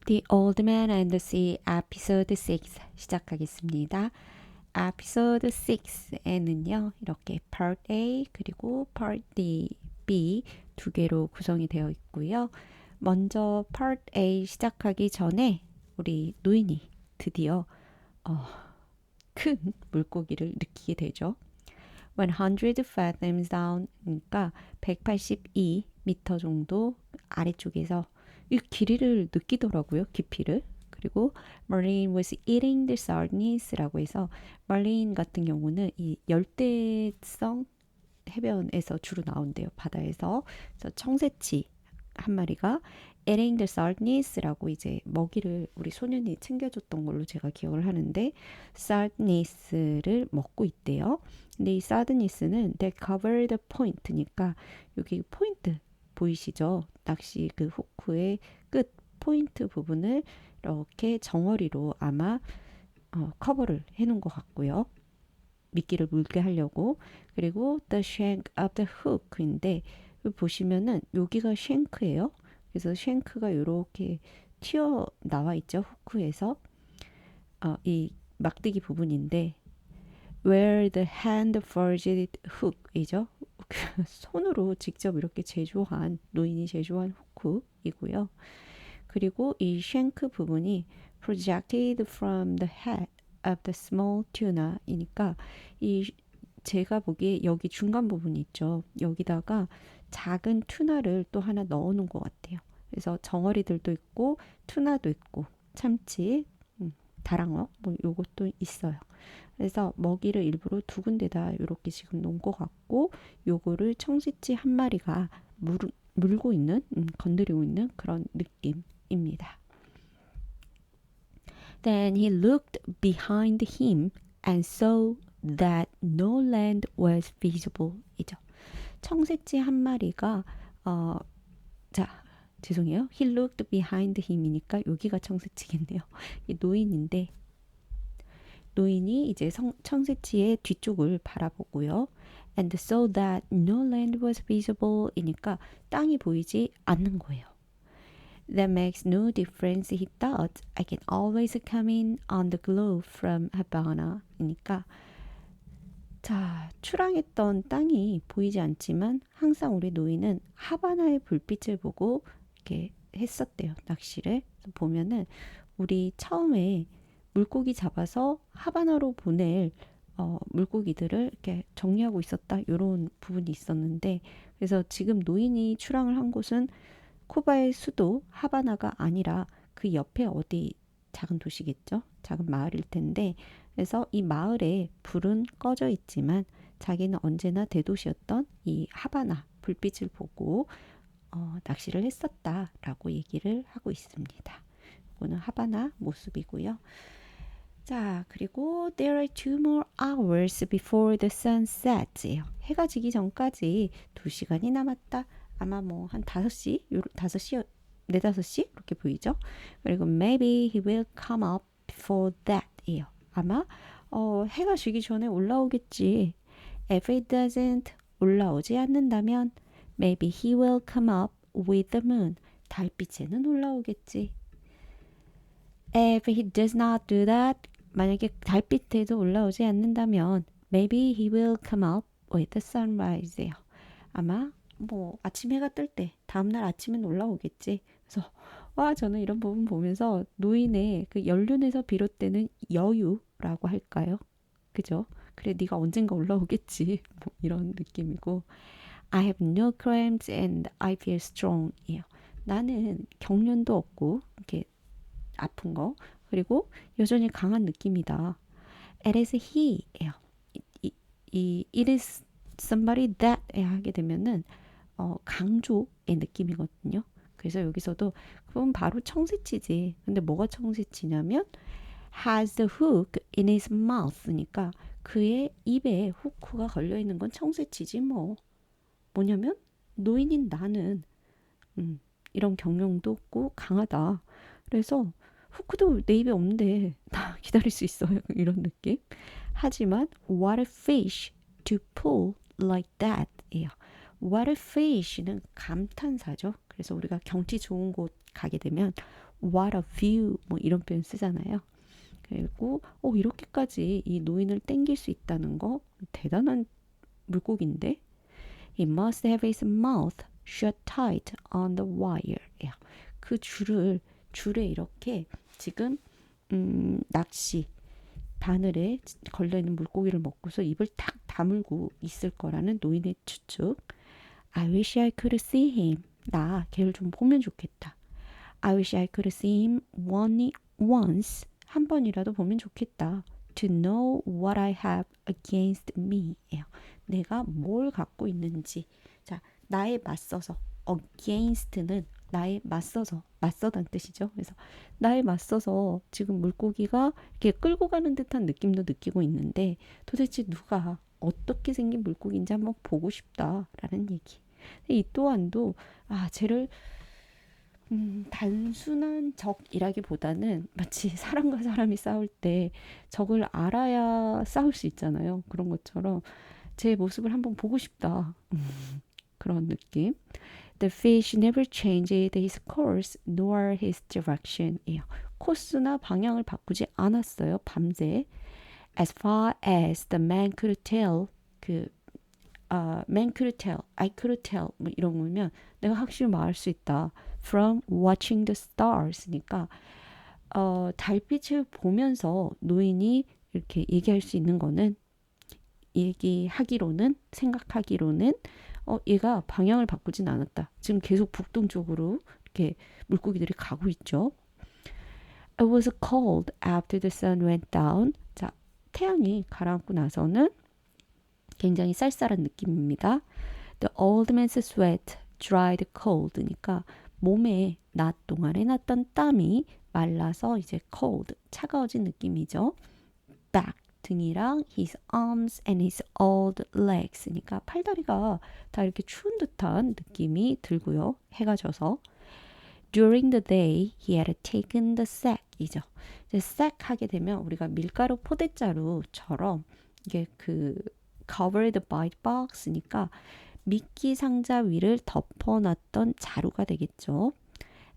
The Old Man and the Sea 에피소드 6 시작하겠습니다. 에피소드 6에는요. 이렇게 Part A 그리고 Part B 두 개로 구성이 되어 있고요. 먼저 Part A 시작하기 전에 우리 노인이 드디어 큰 물고기를 느끼게 되죠. 100 fathoms down, 그러니까 182m 정도 아래쪽에서 이 길이를 느끼더라고요. 깊이를. 그리고 Marlene was eating the sardines라고 해서 Marlene 같은 경우는 이 열대성 해변에서 주로 나온대요. 바다에서. 그래서 청새치 한 마리가 eating the sardines라고 이제 먹이를 우리 소년이 챙겨줬던 걸로 제가 기억을 하는데 sardines를 먹고 있대요. 근데 이 sardines는 they cover the point니까 여기 포인트 보이시죠? 낚시 그 후크의 끝 포인트 부분을 이렇게 정어리로 아마 커버를 해놓은 것 같고요. 미끼를 물게 하려고. 그리고 the shank of the hook인데 보시면은 여기가 쉔크예요. 그래서 쉔크가 이렇게 튀어 나와 있죠. 후크에서 이 막대기 부분인데 where the hand forged hook이죠. 손으로 직접 이렇게 제조한 노인이 제조한 후크이고요. 그리고 이 쉔크 부분이 projected from the head of the small tuna이니까 이 제가 보기에 여기 중간 부분이 있죠. 여기다가 작은 투나를 또 하나 넣어 놓은 것 같아요. 그래서 정어리들도 있고 투나도 있고 참치, 다랑어 뭐 요것도 있어요. 그래서 먹이를 일부러 두 군데다 이렇게 지금 놓은 것 같고 요거를 청새치 한 마리가 물고 있는 건드리고 있는 그런 느낌입니다. Then he looked behind him and saw that no land was visible. 이죠. 청새치 한 마리가 자 죄송해요. He looked behind him이니까 여기가 청새치겠네요. 이 노인인데 노인이 이제 청새치의 뒤쪽을 바라보고요. And saw that no land was visible 이니까 땅이 보이지 않는 거예요. That makes no difference, he thought. I can always come in on the glow from Havana. 이니까 자, 출항했던 땅이 보이지 않지만 항상 우리 노인은 하바나의 불빛을 보고 이렇게 했었대요. 낚시를. 보면은 우리 처음에 물고기 잡아서 하바나로 보낼 물고기들을 이렇게 정리하고 있었다. 이런 부분이 있었는데 그래서 지금 노인이 출항을 한 곳은 쿠바의 수도 하바나가 아니라 그 옆에 어디 작은 도시겠죠. 작은 마을일 텐데 그래서 이 마을에 불은 꺼져 있지만 자기는 언제나 대도시였던 이 하바나 불빛을 보고 낚시를 했었다라고 얘기를 하고 있습니다. 이거는 하바나 모습이고요. 자, 그리고 there are 2 more hours before the sun sets. 해가 지기 전까지 2시간이 남았다. 아마 뭐 한 5시, 5시, 4, 5시 이렇게 보이죠? 그리고 maybe he will come up before that. 이요. 아마 해가 지기 전에 올라오겠지. If it doesn't 올라오지 않는다면 maybe he will come up with the moon. 달빛에는 올라오겠지. If he does not do that 만약에 달빛에도 올라오지 않는다면 maybe he will come up with the sunrise예요. 아마 뭐 아침 해가 뜰 때 다음날 아침엔 올라오겠지. 그래서 와 저는 이런 부분 보면서 노인의 그 연륜에서 비롯되는 여유라고 할까요? 그죠? 그래 네가 언젠가 올라오겠지. 뭐 이런 느낌이고 I have no cramps and I feel strong. 이에요. 나는 경련도 없고 이렇게 아픈 거 그리고 여전히 강한 느낌이다. It is he예요. It is somebody that 하게 되면은 강조의 느낌이거든요. 그래서 여기서도 그건 바로 청새치지. 근데 뭐가 청새치냐면 has the hook in his mouth니까 그의 입에 후크가 걸려 있는 건 청새치지 뭐. 뭐냐면 노인인 나는 이런 경력도 없고 강하다. 그래서 후크도 내 입에 없는데 다 기다릴 수 있어요. 이런 느낌. 하지만 what a fish to pull like that. 예요. What a fish는 감탄사죠. 그래서 우리가 경치 좋은 곳 가게 되면 what a view 뭐 이런 표현 쓰잖아요. 그리고 이렇게까지 이 노인을 땡길 수 있다는 거 대단한 물고기인데 He must have his mouth shut tight on the wire. 그 줄에 이렇게 지금 낚시 바늘에 걸려있는 물고기를 먹고서 입을 탁 다물고 있을 거라는 노인의 추측. I wish I could see him. 나 걔를 좀 보면 좋겠다. I wish I could see him once. 한 번이라도 보면 좋겠다. To know what I have against me. 내가 뭘 갖고 있는지. 자, 나에 맞서서. against는 나에 맞서다는 뜻이죠. 그래서 나에 맞서서 지금 물고기가 이렇게 끌고 가는 듯한 느낌도 느끼고 있는데 도대체 누가 어떻게 생긴 물고기인지 한번 보고 싶다라는 얘기. 이 또한도 쟤를 단순한 적이라기보다는 마치 사람과 사람이 싸울 때 적을 알아야 싸울 수 있잖아요. 그런 것처럼 제 모습을 한번 보고 싶다. 그런 느낌. The fish never changed his course nor his direction. 코스나 방향을 바꾸지 않았어요. 밤새. As far as the man could tell. man could tell, I could tell 뭐 이런 거면 내가 확실히 말할 수 있다. From watching the stars니까 달빛을 보면서 노인이 이렇게 얘기할 수 있는 거는 생각하기로는 얘가 방향을 바꾸진 않았다. 지금 계속 북동쪽으로 이렇게 물고기들이 가고 있죠. It was cold after the sun went down. 자, 태양이 가라앉고 나서는 굉장히 쌀쌀한 느낌입니다. The old man's sweat dried cold니까 몸에 낮 동안에 났던 땀이 말라서 이제 cold, 차가워진 느낌이죠. Back, 등이랑 his arms and his old legs니까 팔다리가 다 이렇게 추운 듯한 느낌이 들고요. 해가 져서. During the day, he had taken the sack이죠. 이제 sack 하게 되면 우리가 밀가루 포대자루처럼 이게 covered by box니까 미끼 상자 위를 덮어놨던 자루가 되겠죠.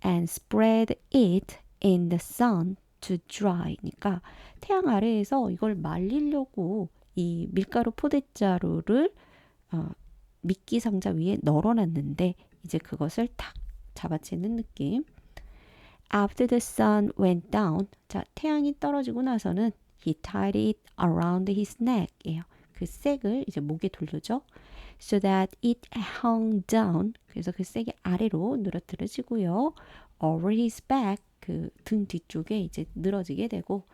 And spread it in the sun to dry니까 태양 아래에서 이걸 말리려고 이 밀가루 포대자루를 미끼 상자 위에 널어놨는데 이제 그것을 탁 잡아채는 느낌. After the sun went down, 자 태양이 떨어지고 나서는 he tied it around his neck예요. 그 색을 이제 목에 돌려줘. So that it hung down. 그래서 그 색이 아래로 늘어뜨려지고요. Over his back. 그 등 뒤쪽에 이제 늘어지게 되고.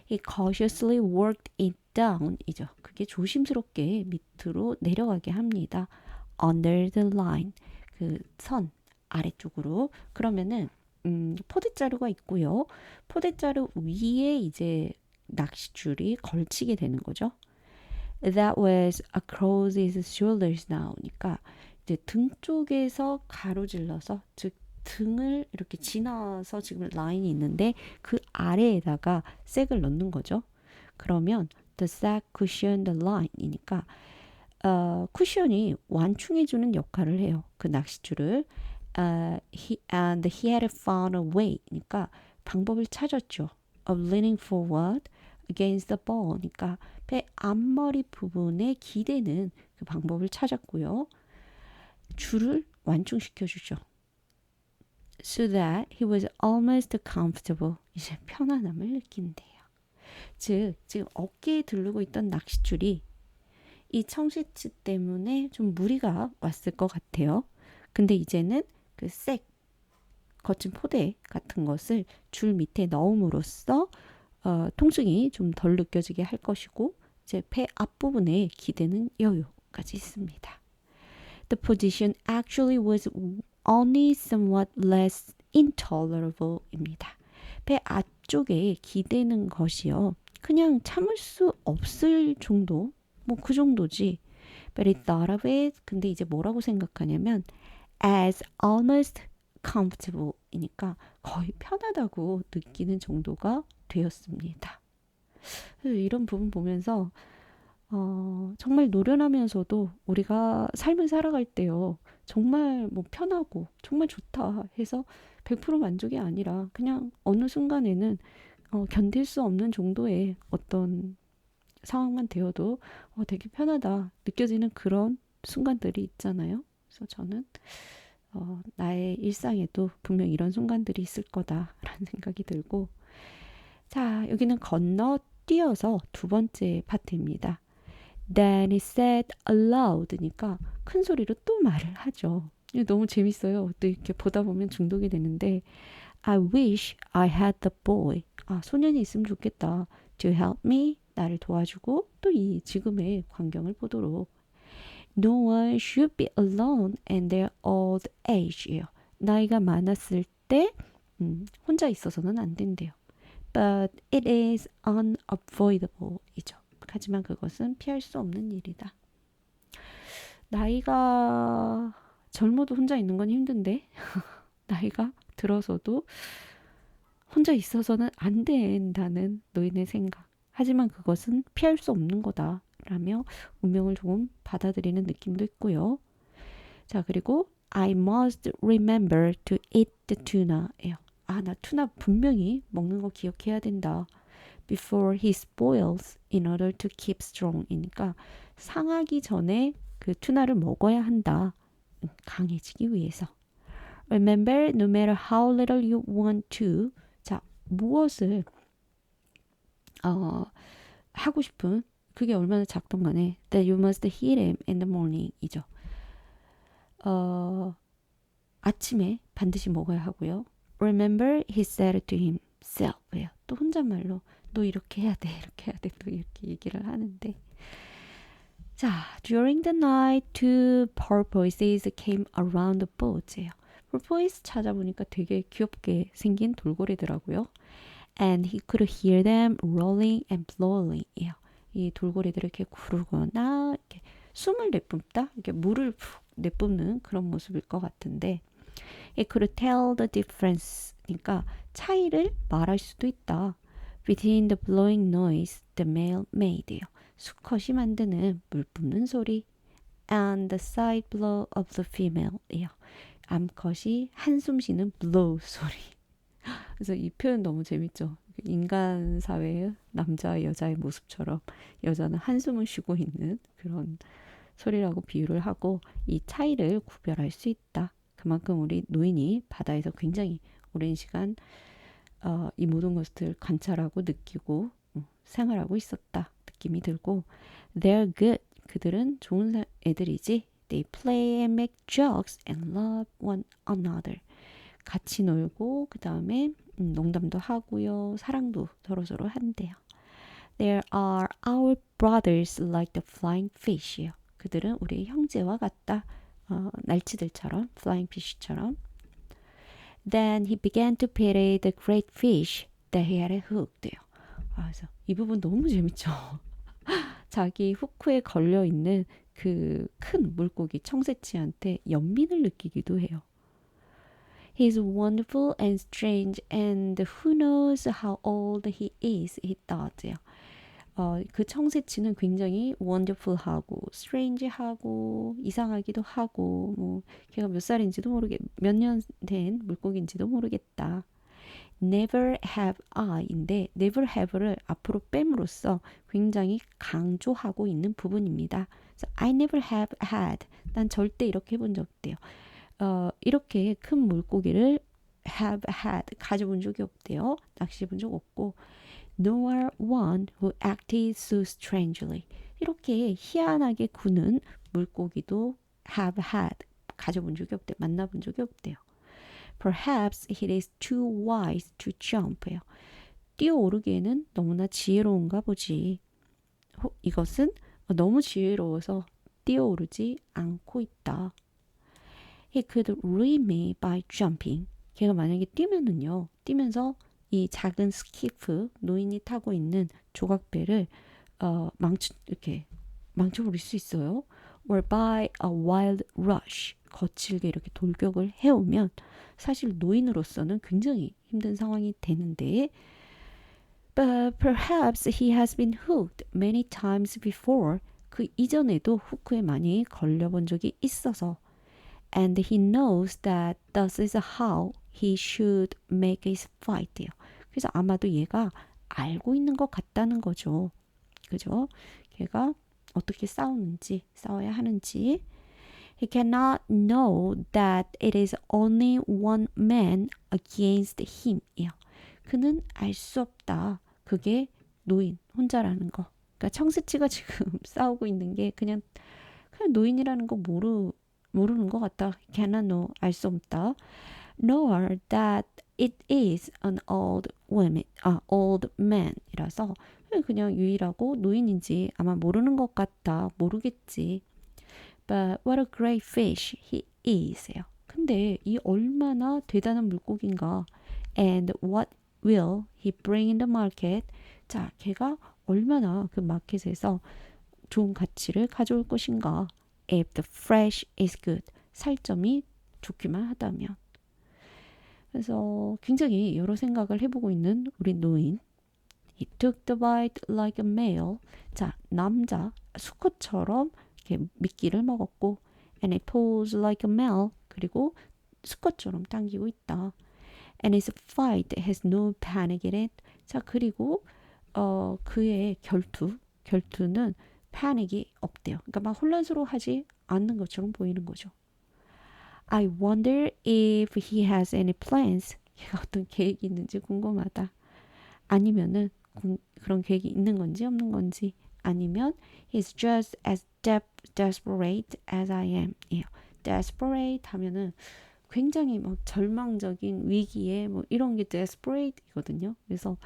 He cautiously worked it down. 이죠. 그게 조심스럽게 밑으로 내려가게 합니다. Under the line. 그 선 아래쪽으로. 그러면은 포대자루가 있고요. 포대자루 위에 이제 낚싯줄이 걸치게 되는 거죠. That was across his shoulders now니까 이제 등 쪽에서 가로질러서 즉 등을 이렇게 지나서 지금 라인이 있는데 그 아래에다가 색을 넣는 거죠. 그러면 the sack cushioned the line이니까 쿠션이 완충해주는 역할을 해요. 그 낚싯줄을 and he had found a way니까 방법을 찾았죠. of leaning forward against the ball니까 배 앞머리 부분에 기대는 그 방법을 찾았고요. 줄을 완충시켜주죠. So that he was almost comfortable. 이제 편안함을 느낀대요. 즉, 지금 어깨에 두르고 있던 낚싯줄이 이 청시치 때문에 좀 무리가 왔을 것 같아요. 근데 이제는 그 거친 포대 같은 것을 줄 밑에 넣음으로써 통증이 좀 덜 느껴지게 할 것이고 이제 배 앞부분에 기대는 여유까지 있습니다. The position actually was only somewhat less intolerable입니다. 배 앞쪽에 기대는 것이요. 그냥 참을 수 없을 정도, 뭐 그 정도지. But he thought of it. 근데 이제 뭐라고 생각하냐면 as almost comfortable이니까 거의 편하다고 느끼는 정도가 되었습니다. 이런 부분 보면서 정말 노련하면서도 우리가 삶을 살아갈 때요. 정말 뭐 편하고 정말 좋다 해서 100% 만족이 아니라 그냥 어느 순간에는 견딜 수 없는 정도의 어떤 상황만 되어도 되게 편하다 느껴지는 그런 순간들이 있잖아요. 그래서 저는 나의 일상에도 분명 이런 순간들이 있을 거다라는 생각이 들고 자 여기는 건너뛰어서 두 번째 파트입니다. Then he said aloud니까 큰 소리로 또 말을 하죠. 이게 너무 재밌어요. 또 이렇게 보다 보면 중독이 되는데 I wish I had the boy. 소년이 있으면 좋겠다. To help me. 나를 도와주고 또 이 지금의 광경을 보도록. No one should be alone in their old age예요. 나이가 많았을 때 혼자 있어서는 안 된대요. But it is unavoidable 이죠. 하지만 그것은 피할 수 없는 일이다. 나이가 젊어도 혼자 있는 건 힘든데 나이가 들어서도 혼자 있어서는 안 된다는 노인의 생각. 하지만 그것은 피할 수 없는 거다. 라며 운명을 조금 받아들이는 느낌도 있고요. 자, 그리고 I must remember to eat the tuna예요. 나 투나 분명히 먹는 거 기억해야 된다. Before he spoils in order to keep strong이니까 상하기 전에 그 투나를 먹어야 한다. 강해지기 위해서. Remember, no matter how little you want to. 자, 무엇을 하고 싶은 그게 얼마나 작던 간에 that you must hit him in the morning 이죠. 아침에 반드시 먹어야 하고요. Remember, he said to himself예요. 또 혼잣말로 너 이렇게 해야 돼, 이렇게 해야 돼, 또 이렇게 얘기를 하는데 자, during the night, two porpoises came around the boat예요. porpoise 찾아보니까 되게 귀엽게 생긴 돌고래더라고요. And he could hear them rolling and blowing이에요. 이 돌고래들을 이렇게 구르거나 이렇게 숨을 내뿜다, 이렇게 물을 푹 내뿜는 그런 모습일 것 같은데, it could tell the difference니까 차이를 말할 수도 있다. Between the blowing noise the male made예요. 수컷이 만드는 물 뿜는 소리 and the side blow of the female이요. 암컷이 한숨 쉬는 blow 소리. 그래서 이 표현 너무 재밌죠. 인간 사회의 남자와 여자의 모습처럼 여자는 한숨을 쉬고 있는 그런 소리라고 비유를 하고 이 차이를 구별할 수 있다. 그만큼 우리 노인이 바다에서 굉장히 오랜 시간 이 모든 것을 관찰하고 느끼고 생활하고 있었다 느낌이 들고 they're good 그들은 좋은 애들이지 they play and make jokes and love one another 같이 놀고 그 다음에 농담도 하고요 사랑도 서로서로 한대요 There are our brothers like the flying fish이요 그들은 우리 형제와 같다 날치들처럼 flying fish처럼 Then he began to pity the great fish that he had hooked요 그래서 이 부분 너무 재밌죠. 자기 후크에 걸려 있는 그 큰 물고기 청새치한테 연민을 느끼기도 해요. He's wonderful and strange and who knows how old he is, he thought요. 그 청새치는 굉장히 wonderful하고 strange하고 이상하기도 하고 뭐 걔가 몇 살인지도 몇 년 된 물고기인지도 모르겠다. never have I인데 never have를 앞으로 뺨으로써 굉장히 강조하고 있는 부분입니다. 그래서 I never have had. 난 절대 이렇게 해본 적 없대요. 이렇게 큰 물고기를 have had 가져본 적이 없대요. 낚시해본 적 없고 nor one who acted so strangely. 이렇게 희한하게 구는 물고기도 have had 가져본 적이 없대요. 만나본 적이 없대요. Perhaps he is too wise to jump예요. 뛰어오르기에는 너무나 지혜로운가 보지. 이것은 너무 지혜로워서 뛰어오르지 않고 있다. He could read me by jumping. 걔가 만약에 뛰면은요. 뛰면서 이 작은 스키프 노인이 타고 있는 조각배를 이렇게 망쳐버릴 수 있어요. Or by a wild rush. 거칠게 이렇게 돌격을 해오면 사실 노인으로서는 굉장히 힘든 상황이 되는데 But perhaps he has been hooked many times before. 그 이전에도 후크에 많이 걸려본 적이 있어서. And he knows that this is how he should make his fight예요. 그래서 아마도 얘가 알고 있는 것 같다는 거죠. 그죠? 걔가 어떻게 싸워야 하는지. He cannot know that it is only one man against him이요. 그는 알 수 없다. 그게 노인 혼자라는 거. 그러니까 청새치가 지금 싸우고 있는 게 그냥 노인이라는 거 모르는 것 같다. cannot know 알 수 없다. Nor that it is an old man이라서 그냥 유일하고 노인인지 아마 모르는 것 같다. 모르겠지. But what a great fish he is요. 근데 이 얼마나 대단한 물고기인가. And what will he bring in the market? 자, 걔가 얼마나 그 마켓에서 좋은 가치를 가져올 것인가. If the flesh is good. 살점이 좋기만 하다면. 그래서 굉장히 여러 생각을 해보고 있는 우리 노인. He took the bite like a male. 자, 남자 수컷처럼 이렇게 미끼를 먹었고, and he pulls like a male. 그리고 수컷처럼 당기고 있다. And his fight has no panic in it. 자, 그리고 그의 결투는 패닉이 없대요. 그러니까 막 혼란스러워하지 않는 것처럼 보이는 거죠. I wonder if he has any plans. 걔가 어떤 계획이 있는지 궁금하다. 아니면은 그런 계획이 있는 건지 없는 건지. 아니면 he's just as desperate as I am. 예요. desperate 하면은 굉장히 막 절망적인 위기에 뭐 이런 게 desperate이거든요. 그래서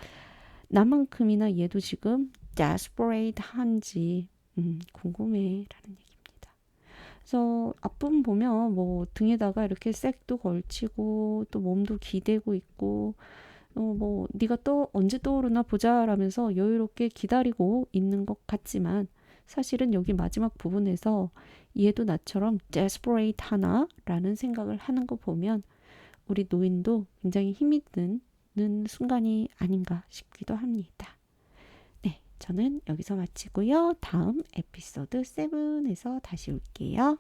나만큼이나 얘도 지금 desperate 한지 궁금해라는 얘기입니다. 그래서 앞부분 보면 뭐 등에다가 이렇게 색도 걸치고 또 몸도 기대고 있고 뭐 네가 또 언제 떠오르나 보자라면서 여유롭게 기다리고 있는 것 같지만 사실은 여기 마지막 부분에서 얘도 나처럼 desperate 하나라는 생각을 하는 거 보면 우리 노인도 굉장히 힘이 드는 순간이 아닌가 싶기도 합니다. 네, 저는 여기서 마치고요. 다음 에피소드 7에서 다시 올게요.